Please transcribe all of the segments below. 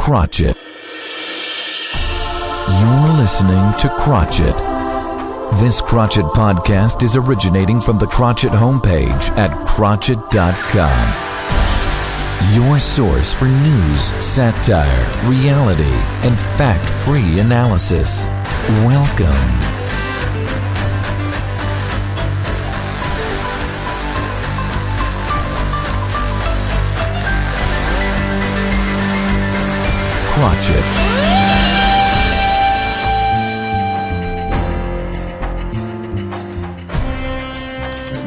Krotchet. You're listening to Krotchet. This Krotchet podcast is originating from the Krotchet homepage at Krotchet.com. Your source for news, satire, reality, and fact-free analysis. Welcome. Krotchet.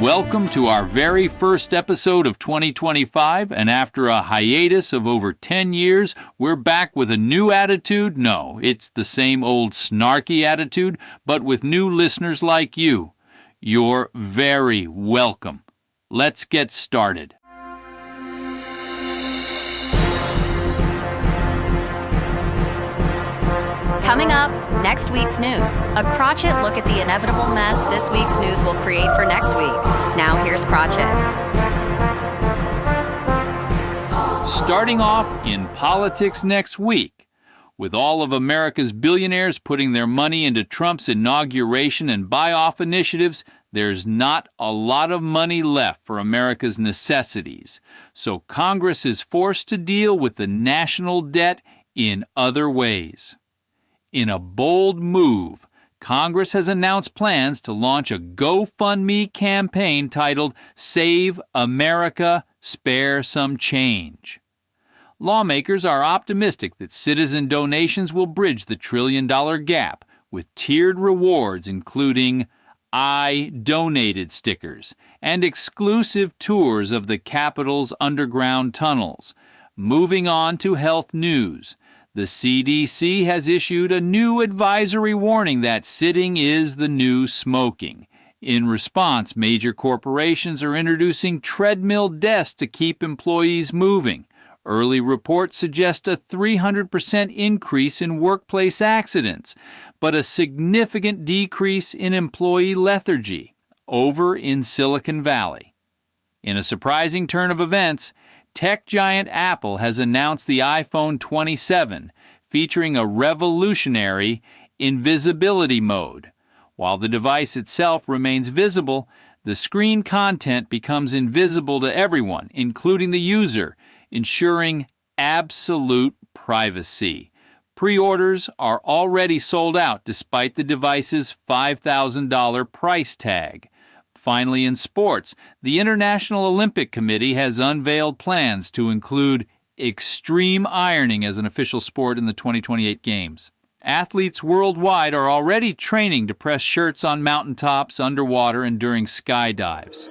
Welcome to our very first episode of 2025, and after a hiatus of over 10 years, we're back with a new attitude. No, it's the same old snarky attitude, but with new listeners like you. You're very welcome. Let's get started. Coming up, next week's news. A Krotchet look at the inevitable mess this week's news will create for next week. Now here's Krotchet. Starting off in politics next week. With all of America's billionaires putting their money into Trump's inauguration and buy-off initiatives, there's not a lot of money left for America's necessities. So Congress is forced to deal with the national debt in other ways. In a bold move, Congress has announced plans to launch a GoFundMe campaign titled Save America, Spare Some Change. Lawmakers are optimistic that citizen donations will bridge the trillion-dollar gap with tiered rewards including I Donated stickers and exclusive tours of the Capitol's underground tunnels. Moving on to health news. The CDC has issued a new advisory warning that sitting is the new smoking. In response, major corporations are introducing treadmill desks to keep employees moving. Early reports suggest a 300% increase in workplace accidents, but a significant decrease in employee lethargy over in Silicon Valley. In a surprising turn of events, tech giant Apple has announced the iPhone 27, featuring a revolutionary invisibility mode. While the device itself remains visible, the screen content becomes invisible to everyone, including the user, ensuring absolute privacy. Pre-orders are already sold out despite the device's $5,000 price tag. Finally, in sports, the International Olympic Committee has unveiled plans to include extreme ironing as an official sport in the 2028 Games. Athletes worldwide are already training to press shirts on mountaintops, underwater, and during skydives.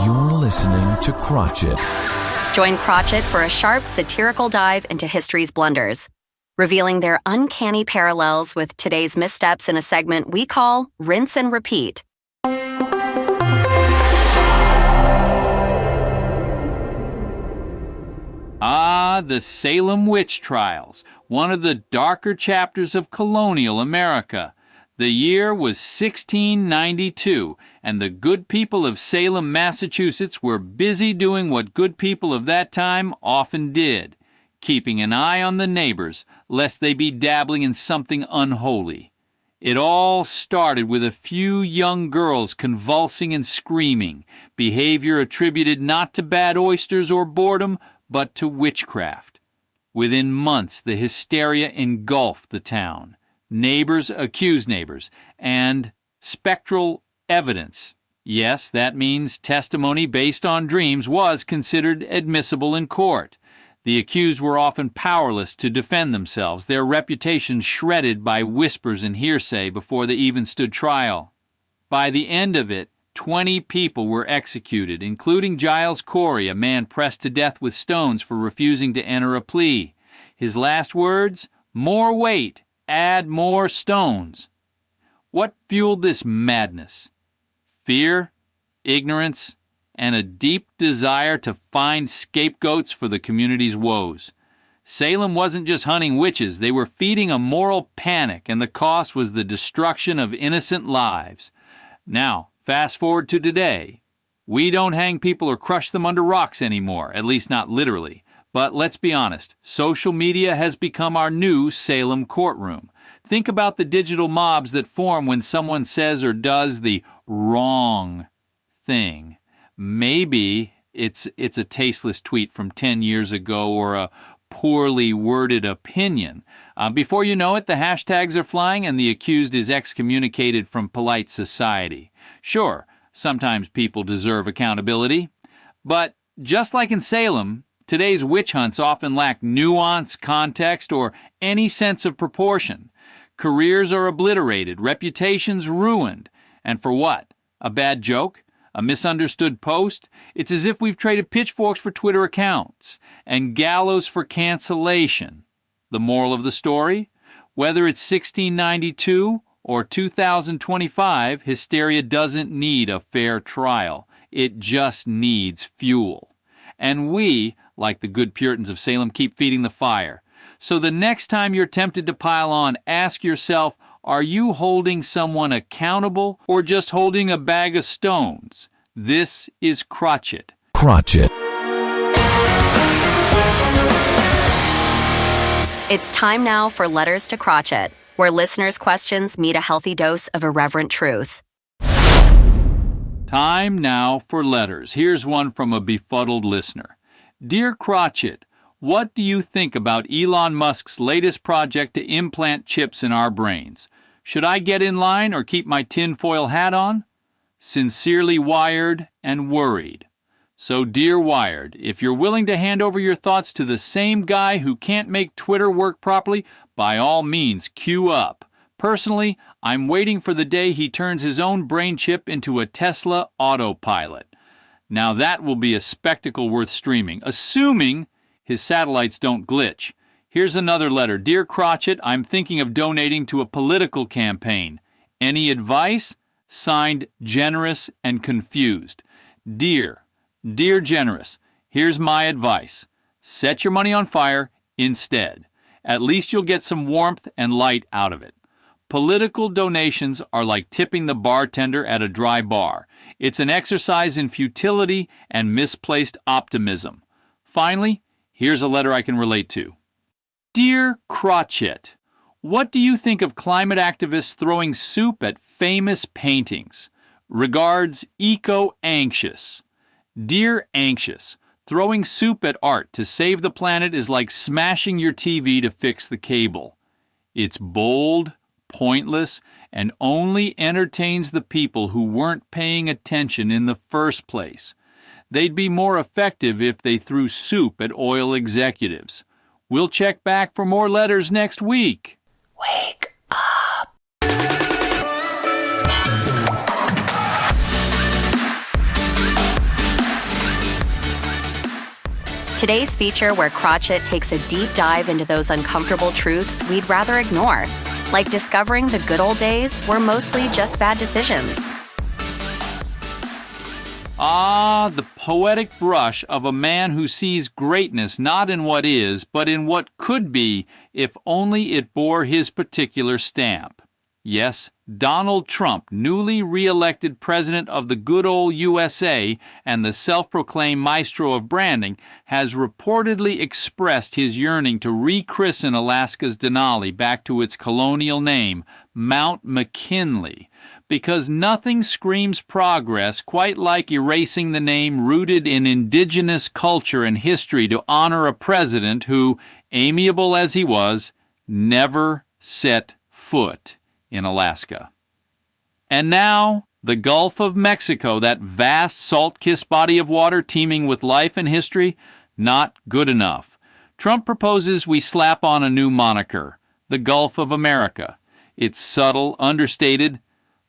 You're listening to Krotchet. Join Krotchet for a sharp, satirical dive into history's blunders, revealing their uncanny parallels with today's missteps in a segment we call Rinse and Repeat. The Salem witch trials, one of the darker chapters of colonial America. The year was 1692, and the good people of Salem, Massachusetts were busy doing what good people of that time often did, keeping an eye on the neighbors, lest they be dabbling in something unholy. It all started with a few young girls convulsing and screaming, behavior attributed not to bad oysters or boredom, but to witchcraft. Within months, the hysteria engulfed the town. Neighbors accused neighbors, and spectral evidence, yes, that means testimony based on dreams, was considered admissible in court. The accused were often powerless to defend themselves, their reputations shredded by whispers and hearsay before they even stood trial. By the end of it, 20 people were executed, including Giles Corey, a man pressed to death with stones for refusing to enter a plea. His last words, "More weight, add more stones." What fueled this madness? Fear, ignorance, and a deep desire to find scapegoats for the community's woes. Salem wasn't just hunting witches, they were feeding a moral panic, and the cost was the destruction of innocent lives. Now, Fast forward to today. We don't hang people or crush them under rocks anymore, at least not literally. But let's be honest, social media has become our new Salem courtroom. Think about the digital mobs that form when someone says or does the wrong thing. Maybe it's a tasteless tweet from 10 years ago or a poorly worded opinion. Before you know it, the hashtags are flying and the accused is excommunicated from polite society. Sure, sometimes people deserve accountability, but just like in Salem, today's witch hunts often lack nuance, context, or any sense of proportion. Careers are obliterated, reputations ruined. And for what? A bad joke? A misunderstood post? It's as if we've traded pitchforks for Twitter accounts and gallows for cancellation. The moral of the story? Whether it's 1692 or 2025, hysteria doesn't need a fair trial. It just needs fuel. And we, like the good Puritans of Salem, keep feeding the fire. So the next time you're tempted to pile on, ask yourself, are you holding someone accountable or just holding a bag of stones? This is Krotchet. Krotchet. It's time now for Letters to Krotchet, where listeners' questions meet a healthy dose of irreverent truth. Time now for letters. Here's one from a befuddled listener. Dear Krotchet, what do you think about Elon Musk's latest project to implant chips in our brains? Should I get in line or keep my tinfoil hat on? Sincerely Wired and Worried. So, dear Wired, if you're willing to hand over your thoughts to the same guy who can't make Twitter work properly, by all means, queue up. Personally, I'm waiting for the day he turns his own brain chip into a Tesla autopilot. Now that will be a spectacle worth streaming, assuming his satellites don't glitch. Here's another letter. Dear Krotchet, I'm thinking of donating to a political campaign. Any advice? Signed, Generous and Confused. Dear Generous, here's my advice. Set your money on fire instead. At least you'll get some warmth and light out of it. Political donations are like tipping the bartender at a dry bar. It's an exercise in futility and misplaced optimism. Finally, here's a letter I can relate to. Dear Krotchet, what do you think of climate activists throwing soup at famous paintings? Regards, Eco-Anxious. Dear Anxious, throwing soup at art to save the planet is like smashing your TV to fix the cable. It's bold, pointless, and only entertains the people who weren't paying attention in the first place. They'd be more effective if they threw soup at oil executives. We'll check back for more letters next week. Wake up. Today's feature, where Krotchet takes a deep dive into those uncomfortable truths we'd rather ignore, like discovering the good old days were mostly just bad decisions. Ah, the poetic brush of a man who sees greatness not in what is, but in what could be if only it bore his particular stamp. Yes, Donald Trump, newly re-elected president of the good old USA and the self-proclaimed maestro of branding, has reportedly expressed his yearning to rechristen Alaska's Denali back to its colonial name, Mount McKinley, because nothing screams progress quite like erasing the name rooted in indigenous culture and history to honor a president who, amiable as he was, never set foot in Alaska. And now, the Gulf of Mexico, that vast salt-kissed body of water teeming with life and history, not good enough. Trump proposes we slap on a new moniker, the Gulf of America. It's subtle, understated,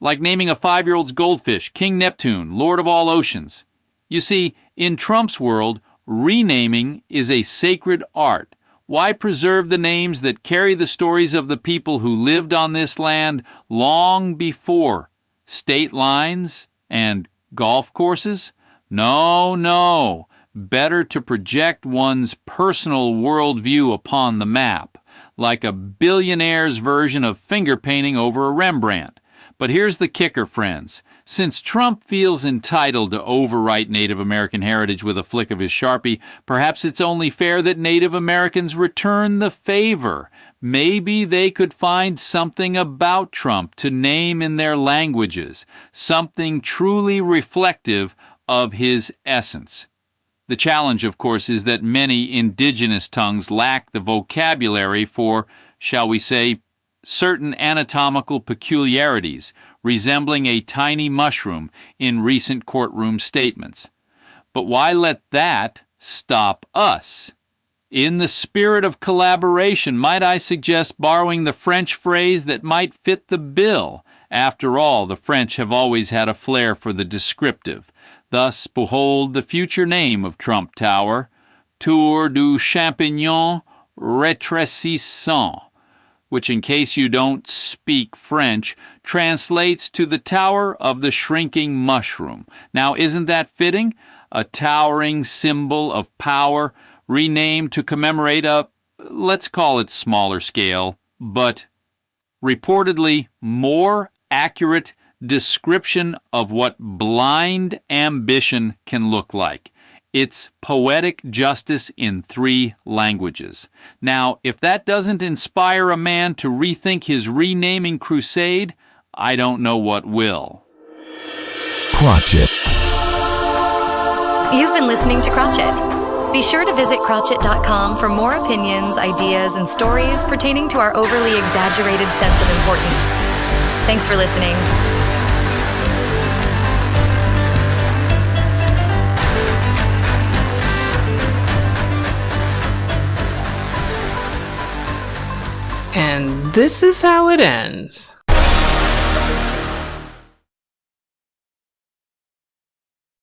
like naming a 5-year-old's goldfish King Neptune, Lord of all oceans. You see, in Trump's world, renaming is a sacred art. Why preserve the names that carry the stories of the people who lived on this land long before state lines and golf courses? No. Better to project one's personal worldview upon the map, like a billionaire's version of finger painting over a Rembrandt. But here's the kicker, friends. Since Trump feels entitled to overwrite Native American heritage with a flick of his Sharpie, perhaps it's only fair that Native Americans return the favor. Maybe they could find something about Trump to name in their languages, something truly reflective of his essence. The challenge, of course, is that many indigenous tongues lack the vocabulary for, shall we say, certain anatomical peculiarities, resembling a tiny mushroom in recent courtroom statements. But why let that stop us? In the spirit of collaboration, might I suggest borrowing the French phrase that might fit the bill? After all, the French have always had a flair for the descriptive. Thus, behold the future name of Trump Tower, Tour du Champignon Rétrécissant, which, in case you don't speak French, translates to the Tower of the Shrinking Mushroom. Now, isn't that fitting? A towering symbol of power, renamed to commemorate a, let's call it smaller scale, but reportedly more accurate description of what blind ambition can look like. It's poetic justice in 3 languages. Now, if that doesn't inspire a man to rethink his renaming crusade, I don't know what will. Krotchet. You've been listening to Krotchet. Be sure to visit Krotchet.com for more opinions, ideas, and stories pertaining to our overly exaggerated sense of importance. Thanks for listening. And this is how it ends.